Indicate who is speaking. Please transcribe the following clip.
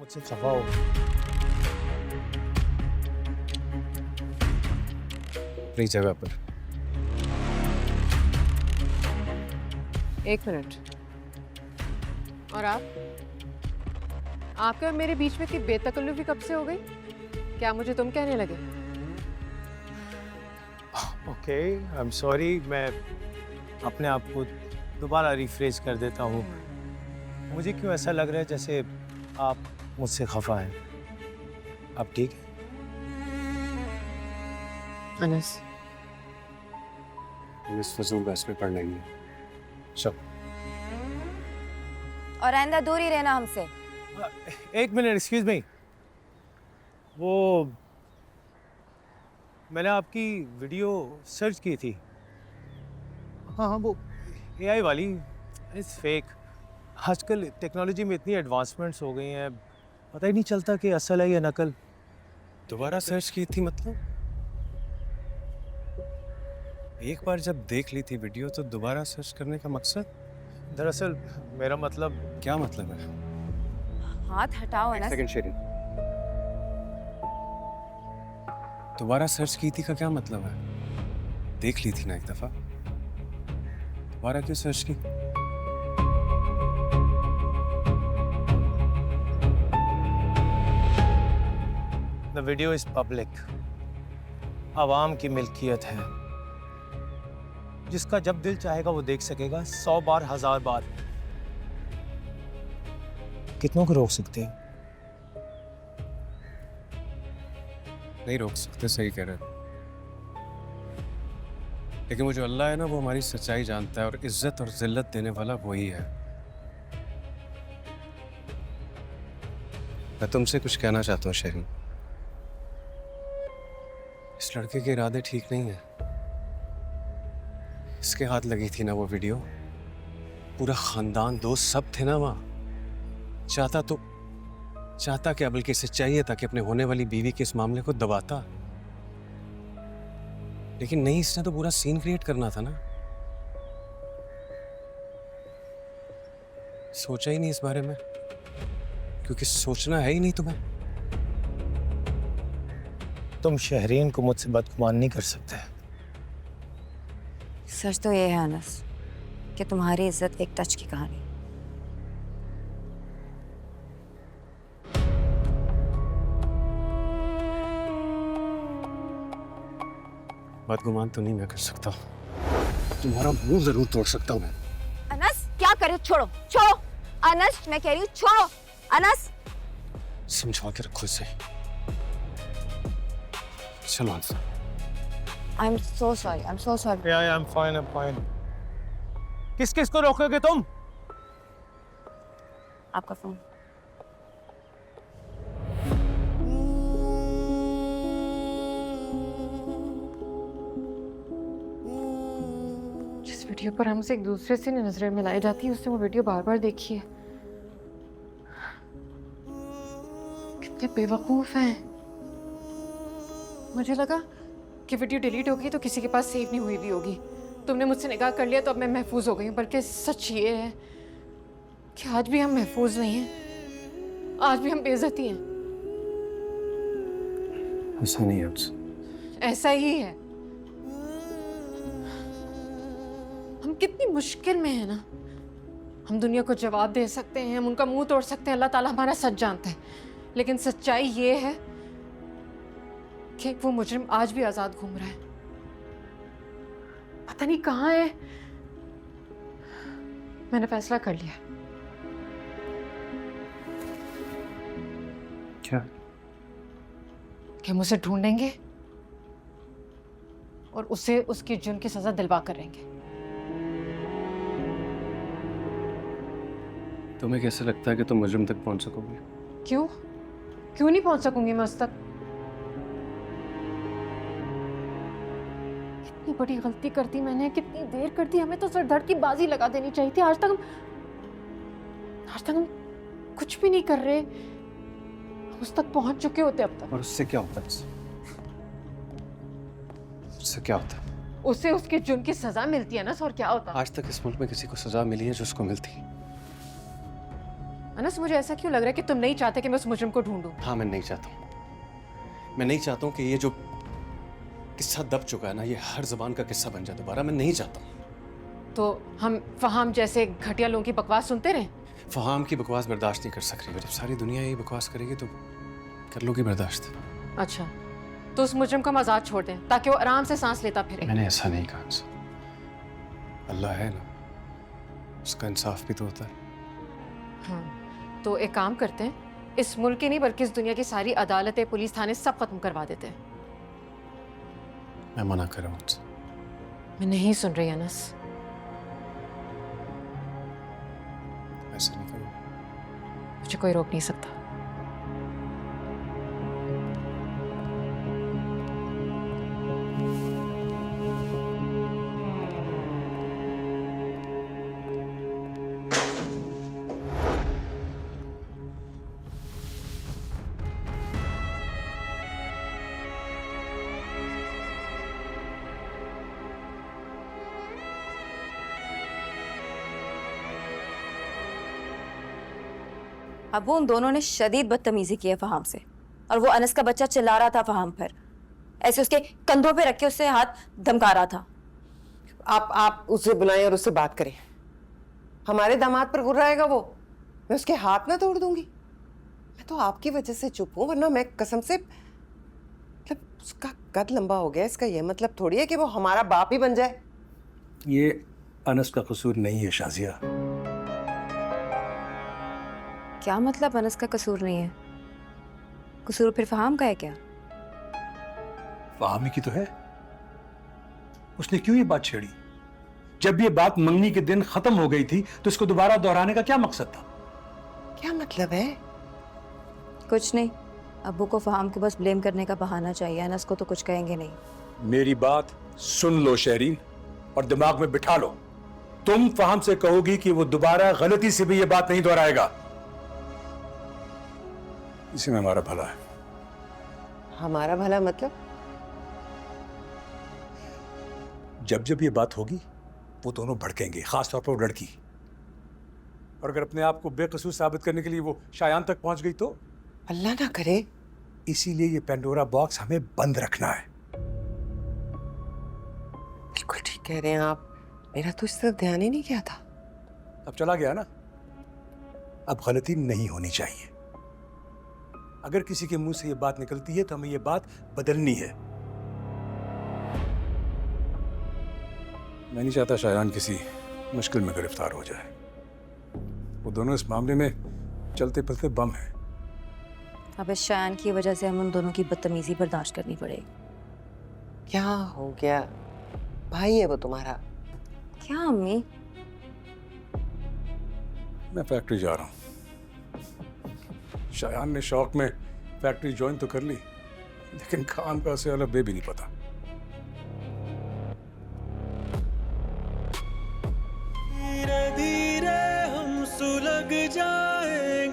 Speaker 1: मुझसे खफा हो। अपनी जगह पर।
Speaker 2: एक मिनट। और आपके और मेरे बीच में इतनी बेतकल्लुफी कब से हो गई? क्या मुझे तुम कहने लगे?
Speaker 1: Okay, I am sorry. मैं अपने आप को दोबारा रिफ्रेश कर देता हूँ। मुझे क्यों ऐसा लग रहा है जैसे आप मुझसे खफा हैं। आप ठीक हैं?
Speaker 2: अनस,
Speaker 3: इस फजूल बहस में पढ़ना ही है।
Speaker 1: चलो।
Speaker 4: और आइंदा दूर ही रहना हमसे।
Speaker 1: एक मिनट, एक्सक्यूज मी। वो मैंने आपकी वीडियो सर्च की थी। हाँ हाँ, वो एआई वाली। It's fake. आजकल टेक्नोलॉजी में इतनी एडवांसमेंट्स हो गई हैं, पता ही नहीं चलता कि असल है या नकल।
Speaker 3: दोबारा सर्च की थी मतलब? एक बार जब देख ली थी वीडियो तो दोबारा सर्च करने का मकसद?
Speaker 1: दरअसल मेरा मतलब
Speaker 3: क्या मतलब है?
Speaker 4: हाथ हटाओ अनस।
Speaker 3: सेकंड शेरिंग। दोबारा सर्च की थी का क्या मतलब है? देख ली थी ना एक दफा, दोबारा क्यों सर्च की?
Speaker 1: द वीडियो इज पब्लिक, आवाम की मिल्कियत है। जिसका जब दिल चाहेगा वो देख सकेगा, 100 बार 1000 बार। कितनों को रोक सकते हैं?
Speaker 3: नहीं रोक सकते, सही कह रहे हो। लेकिन वो जो अल्लाह है ना, वो हमारी सच्चाई जानता है और इज्जत और जिल्लत देने वाला वही है। मैं तुमसे कुछ कहना चाहता हूँ शेरिन। इस लड़के के इरादे ठीक नहीं है। इसके हाथ लगी थी ना वो वीडियो, पूरा खानदान, दोस्त सब थे ना वहां। चाहता क्या, बल्कि इसे चाहिए था कि अपने होने वाली बीवी के इस मामले को दबाता। लेकिन नहीं, इसने तो पूरा सीन क्रिएट करना था ना। सोचा ही नहीं इस बारे में, क्योंकि सोचना है ही नहीं तुम्हें।
Speaker 1: तुम शहरीन को मुझसे बदगुमान नहीं कर सकते।
Speaker 4: सच तो ये है अनस कि तुम्हारी इज्जत एक टच की कहानी।
Speaker 3: बदगुमान तो नहीं मैं कर सकता, तुम्हारा मुंह जरूर तोड़ सकता हूँ मैं।
Speaker 4: अनस क्या करे? छोड़ो छोड़ो अनस, मैं कह रही हूँ छोड़ो अनस।
Speaker 3: समझा के रखो इसे। चलो अंस।
Speaker 4: I am so sorry, I am so sorry.
Speaker 1: I am fine, I am fine. किस किस को रोकोगे तुम?
Speaker 4: आपका फोन।
Speaker 2: जिस वीडियो पर हमसे एक दूसरे से नजरें मिलाई जाती है, उसने वो वीडियो बार बार देखी है। कितने बेवकूफ हैं। मुझे लगा कि वीडियो डिलीट हो गई तो किसी के पास सेव नहीं हुई भी होगी। तुमने मुझसे निकाह कर लिया तो अब मैं महफूज हो गई हूँ, बल्कि सच ये है कि आज भी हम महफूज नहीं हैं। आज भी हम बेइज्जती हैं।
Speaker 3: ऐसा नहीं है अंस।
Speaker 2: ऐसा ही है। हम कितनी मुश्किल में है ना। हम दुनिया को जवाब दे सकते हैं, हम उनका मुंह तोड़ सकते हैं, अल्लाह ताला हमारा सच जानता है। लेकिन सच्चाई ये है कि वो मुजरिम आज भी आजाद घूम रहा है। पता नहीं कहाँ है। मैंने फैसला कर लिया।
Speaker 3: क्या?
Speaker 2: कि हम उसे ढूंढेंगे और उसे उसकी जुर्म की सजा दिलवा कर रहेंगे।
Speaker 3: तुम्हें कैसे लगता है कि तुम मुजरिम तक पहुंच सकोगे?
Speaker 2: क्यों? क्यों नहीं पहुंच सकूंगी मैं उस तक? कितनी बड़ी गलती कर दी मैंने, कितनी देर कर दी। हमें तो सर धड़ की बाजी लगा देनी चाहिए थी। आज तक हम कुछ भी नहीं कर रहे। हम उस तक पहुंच चुके होते अब तक।
Speaker 3: और उससे क्या होता है? उससे क्या होता है?
Speaker 2: उसे उसके जुर्म की सजा मिलती है ना। और क्या होता?
Speaker 3: आज तक इस मुल्क में किसी को सजा मिली है जो उसको मिलती?
Speaker 2: अनस, मुझे ऐसा क्यों लग रहा है कि तुम नहीं चाहते कि मैं उस मुजरिम को ढूंढूं?
Speaker 3: हाँ, मैं नहीं चाहता हूँ। मैं नहीं चाहता हूँ कि ये जो किस्सा दब चुका है ना, ये हर जबान का किस्सा बन जाए दोबारा। मैं नहीं चाहता हूँ।
Speaker 2: तो हम फहाम जैसे घटिया लोगों की बकवास सुनते रहें?
Speaker 3: फहाम की बकवास बर्दाश्त नहीं कर सक रही। जब सारी दुनिया यही बकवास करेगी तो कर लोगी बर्दाश्त।
Speaker 2: अच्छा, तो उस मुजरिम को हम आजाद छोड़ दें ताकि वो आराम से सांस लेता फिरे।
Speaker 3: मैंने ऐसा नहीं कहा अंसु। अल्लाह है ना, उसका इंसाफ भी तो होता है।
Speaker 2: हाँ, तो एक काम करते हैं, इस मुल्क की नहीं बल्कि इस दुनिया की सारी अदालतें, पुलिस थाने सब खत्म करवा देते हैं।
Speaker 3: मैं मना कर रहा हूँ उनसे।
Speaker 2: मैं नहीं सुन रही अनस।
Speaker 3: ऐसा नहीं करूँगा।
Speaker 2: मुझे कोई रोक नहीं सकता।
Speaker 4: अब वो उन दोनों ने शदीद बदतमीजी की है फहाम से, और वो अनस का बच्चा चिल्ला रहा था फहाम पर, ऐसे उसके कंधों पे रख के उससे हाथ धमका रहा था।
Speaker 5: आप उसे बुलाएं और उससे बात करें। हमारे दामाद पर गुर्राएगा वो, मैं उसके हाथ ना तोड़ दूंगी। मैं तो आपकी वजह से चुप हूं, वरना मैं कसम से, मतलब उसका कद लंबा हो गया, इसका यह मतलब थोड़ी है कि वो हमारा बाप ही बन जाए।
Speaker 6: ये अनस का कसूर नहीं है शाजिया।
Speaker 4: क्या मतलब अनस का कसूर नहीं है? कसूर फिर फहाम का है क्या?
Speaker 6: फहामी की तो है। उसने क्यों ये बात छेड़ी? जब ये बात मंगनी के दिन खत्म हो गई थी तो इसको दोबारा दोहराने का क्या मकसद था?
Speaker 5: क्या मतलब है?
Speaker 4: कुछ नहीं, अब्बू को फहाम को बस ब्लेम करने का बहाना चाहिए, अनस को तो कुछ कहेंगे नहीं।
Speaker 6: मेरी बात सुन लो शहरीन, और दिमाग में बिठा लो। तुम फहाम से कहोगी कि वो दोबारा गलती से भी ये बात नहीं दोहराएगा। इसी में हमारा भला है।
Speaker 5: हमारा भला मतलब?
Speaker 6: जब जब ये बात होगी वो दोनों भड़केंगे, खासतौर पर वो लड़की। और अगर अपने आप को बेकसूर साबित करने के लिए वो शायान तक पहुंच गई तो?
Speaker 5: अल्लाह ना करे।
Speaker 6: इसीलिए ये पेंडोरा बॉक्स हमें बंद रखना है।
Speaker 5: बिल्कुल ठीक कह रहे हैं आप, मेरा तो इस तरफ ध्यान ही नहीं गया था।
Speaker 6: अब चला गया ना, अब गलती नहीं होनी चाहिए। अगर किसी के मुंह से ये बात निकलती है तो हमें ये बात बदलनी है। मैं नहीं चाहता शायान किसी मुश्किल में गिरफ्तार हो जाए। वो दोनों इस मामले में चलते पलते बम हैं।
Speaker 4: अब इस शायान की वजह से हम उन दोनों की बदतमीजी बर्दाश्त करनी पड़ेगी।
Speaker 5: क्या हो गया? भाई है वो तुम्हारा।
Speaker 4: क्या अम्मी?
Speaker 6: मैं फैक्ट्री जा रहा हूँ। शायान ने शौक में फैक्ट्री ज्वाइन तो कर ली, लेकिन काम का उसे अलग बे भी नहीं पता।
Speaker 7: धीरे धीरे हम सुलग जाए